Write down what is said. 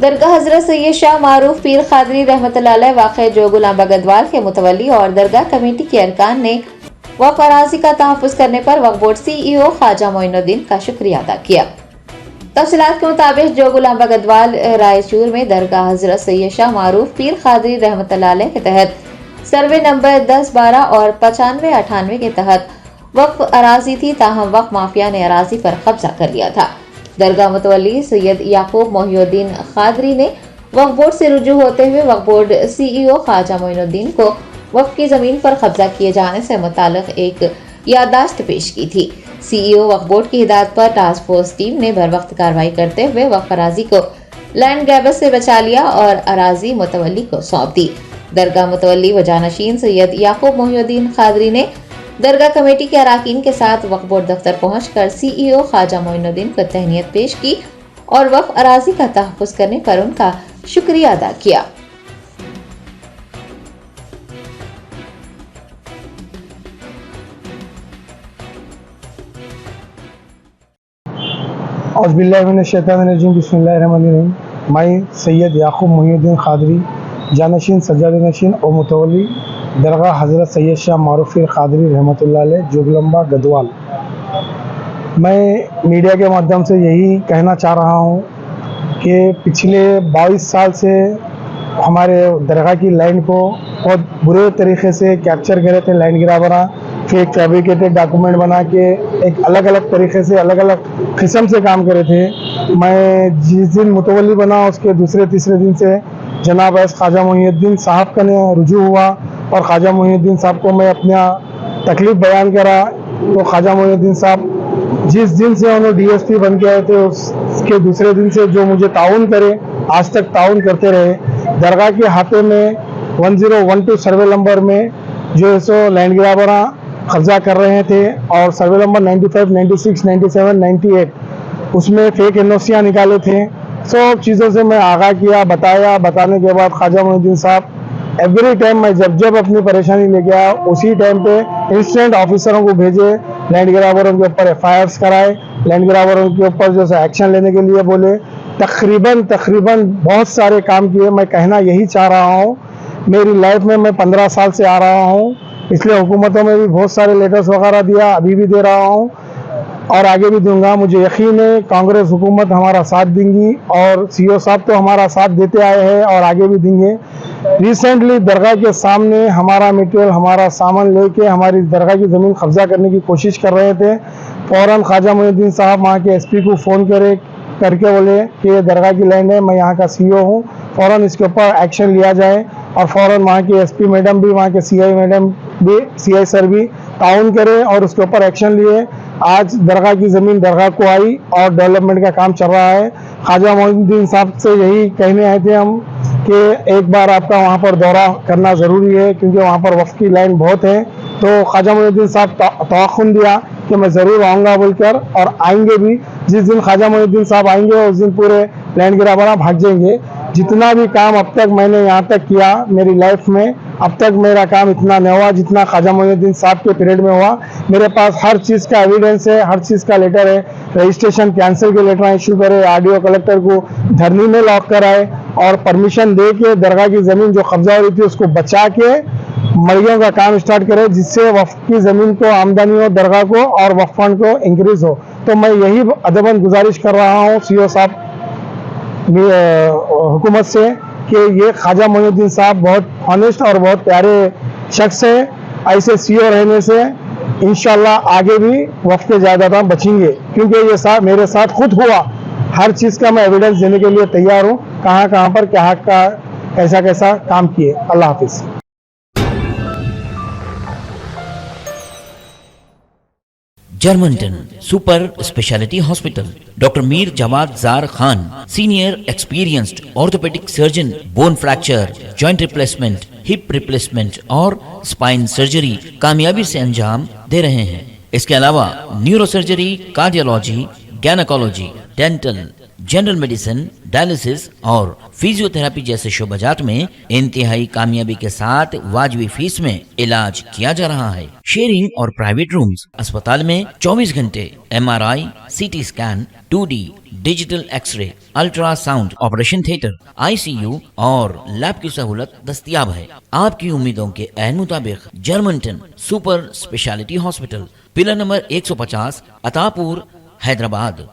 दरगाह हजरत सैयद शाह मारूफ पीर खादरी रहमतुल्लाह अलैह वाक़ जोगुलांबा गदवाल के मुतवल्ली और दरगाह कमेटी के अरकान ने वक्फ अराज़ी का तहफ़्फ़ुज़ करने पर वक्फ बोर्ड CEO ख्वाजा मोइनुद्दीन का शुक्रिया अदा किया। तफसीलात के मुताबिक जोगुलांबा गदवाल रायचूर में दरगाह हजरत सैयद शाह मारूफ पीर खादरी रहमतुल्लाह अलैह के तहत सर्वे नंबर 10, 12 और 95, 98 के तहत वक्फ अराज़ी थी, ताहम वक्फ माफिया ने अराज़ी पर कब्जा कर लिया था। दरगाह मुतवल्ली सैयद याकूब मोहिउद्दीन खादरी ने वक्फ बोर्ड से रुजू होते हुए वक्फ बोर्ड CEO ख्वाजा मोइनुद्दीन को वक्फ की जमीन पर कब्जा किए जाने से मुताल्लिक एक याददाश्त पेश की थी। CEO वक्फ बोर्ड की हिदायत पर टास्क फोर्स टीम ने बर वक्त कार्रवाई करते हुए वक्फ अराज़ी को लैंड ग्रैबर्स से बचा लिया और अराज़ी मुतवल्ली को सौंप दी। दरगाह मुतवल्ली व जानशीन सैयद याकूब मोहिउद्दीन खादरी ने दरगाह कमेटी के अराकीन के साथ वक्फ बोर्ड दफ्तर पहुंचकर CEO ख्वाजा मोइनुद्दीन को तहनीत पेश की और वक्फ अराज़ी का तहफ़्फ़ुज़ करने पर उनका शुक्रिया अदा किया। औज़ुबिल्लाहिमिनश्शैतानिर्रजीम बिस्मिल्लाहिर्रहमानिर्रहीम। मैं सैयद याकूब मोहिउद्दीन खादरी जानशीन सज्जाद नशीन और मुतवल्ली दरगाह हज़रत सैयद शाह मारूफ पीर खादरी रहमतुल्लाह अलैह जोगुलांबा गदवाल। मैं मीडिया के माध्यम से यही कहना चाह रहा हूँ कि पिछले 22 साल से हमारे दरगाह की लैंड को बहुत बुरे तरीके से कैप्चर करे थे लैंड ग्रैबरा, फेक फैब्रिकेटेड डॉक्यूमेंट बना के एक अलग अलग तरीके से अलग अलग किस्म से काम करे थे। मैं जिस दिन मुतवल्ली बना उसके दूसरे तीसरे दिन से जनाब ख्वाजा मोइनुद्दीन साहब का रुजू हुआ और ख्वाजा मोइनुद्दीन साहब को मैं अपना तकलीफ़ बयान करा। तो ख्वाजा मोइनुद्दीन साहब जिस दिन से उन्होंने DSP बन के आए थे उसके दूसरे दिन से जो मुझे ताउन करे, आज तक ताउन करते रहे। दरगाह के हाथे में 1012 सर्वे नंबर में जो है सो लैंड ग्रैबरा कब्जा कर रहे थे और सर्वे नंबर 95, 96, 97, 98 उसमें फेक NOC'याँ निकाले थे। सब चीज़ों से मैं आगाह किया, बताने के बाद ख्वाजा मोइनुद्दीन साहब एवरी टाइम मैं जब अपनी परेशानी लेके आया उसी टाइम पे इंस्टेंट ऑफिसरों को भेजे, लैंड ग्रैबरों के ऊपर FIRs कराए, लैंड ग्रैबरों के ऊपर जो है एक्शन लेने के लिए बोले। तकरीबन बहुत सारे काम किए। मैं कहना यही चाह रहा हूँ, मेरी लाइफ में मैं 15 साल से आ रहा हूँ, इसलिए हुकूमतों में भी बहुत सारे लेटर्स वगैरह दिया, अभी भी दे रहा हूँ और आगे भी दूंगा। मुझे यकीन है कांग्रेस हुकूमत हमारा साथ देंगी और CEO साहब तो हमारा साथ देते आए हैं और आगे भी देंगे। रिसेंटली दरगाह के सामने हमारा मटेरियल, हमारा सामान लेके हमारी दरगाह की ज़मीन कब्जा करने की कोशिश कर रहे थे। फ़ौरन ख्वाजा मोइनुद्दीन साहब वहाँ के SP को फ़ोन करके बोले कि ये दरगाह की लैंड है, मैं यहाँ का CEO हूँ, फ़ौरन इसके ऊपर एक्शन लिया जाए। और फ़ौरन वहाँ के SP मैडम भी, वहाँ के CI सर भी ताउन करे और उसके ऊपर एक्शन लिए। आज दरगाह की ज़मीन दरगाह को आई और डेवलपमेंट का काम चल रहा है। ख्वाजा मोइनुद्दीन साहब से यही कहने आए थे हम कि एक बार आपका वहाँ पर दौरा करना ज़रूरी है क्योंकि वहाँ पर वक्फ की लाइन बहुत है। तो ख्वाजा मोइनुद्दीन साहब तवक्कुन दिया कि मैं ज़रूर आऊँगा बोलकर और आएंगे भी। जिस दिन ख्वाजा मोइनुद्दीन साहब आएंगे उस दिन पूरे लैंड ग्रैबरा भाग जाएंगे। जितना भी काम अब तक मैंने यहाँ तक किया मेरी लाइफ में, अब तक मेरा काम इतना नहीं हुआ जितना ख्वाजा मोइनुद्दीन साहब के पीरियड में हुआ। मेरे पास हर चीज़ का एविडेंस है, हर चीज़ का लेटर है, रजिस्ट्रेशन कैंसिल के लेटर इशू करे, RDO कलेक्टर को धरनी में लॉक कराए और परमिशन दे के दरगाह की ज़मीन जो कब्जा हो रही थी उसको बचा के मरियों का काम स्टार्ट करे जिससे वक्फ की ज़मीन को आमदनी हो, दरगाह को और वक्फ फंड को इंक्रीज़ हो। तो मैं यही अदबन गुजारिश कर रहा हूँ CEO साहब हुकूमत से कि ये ख्वाजा मोइनुद्दीन साहब बहुत ऑनेस्ट और बहुत प्यारे शख्स है। ऐसे CEO रहने से इंशाल्लाह आगे भी वक्फ के जायदाद बचेंगे क्योंकि ये साहब मेरे साथ खुद हुआ। हर चीज़ का मैं एविडेंस देने के लिए तैयार हूँ, कहाँ पर क्या कैसा काम किए। अल्लाह हाफिज़। Germanten super speciality hospital, doctor Mir Jawad Jar Khan, senior experienced orthopaedic surgeon, bone fracture, joint replacement, hip replacement और स्पाइन सर्जरी कामयाबी से अंजाम दे रहे हैं। इसके अलावा neuro surgery, cardiology, gynaecology, dental, general medicine, dialysis और फिजियोथेरेपी जैसे शोबाजात में इंतहाई कामयाबी के साथ वाजबी फीस में इलाज किया जा रहा है। शेयरिंग और प्राइवेट रूम्स। अस्पताल में 24 घंटे MRI, CT scan, 2D digital x-ray, ultrasound, operation theatre, ICU और लैब की सहूलत दस्तयाब है। आपकी उम्मीदों के ऐन मुताबिक Germanten super speciality hospital, pillar number 150, Attapur, Hyderabad.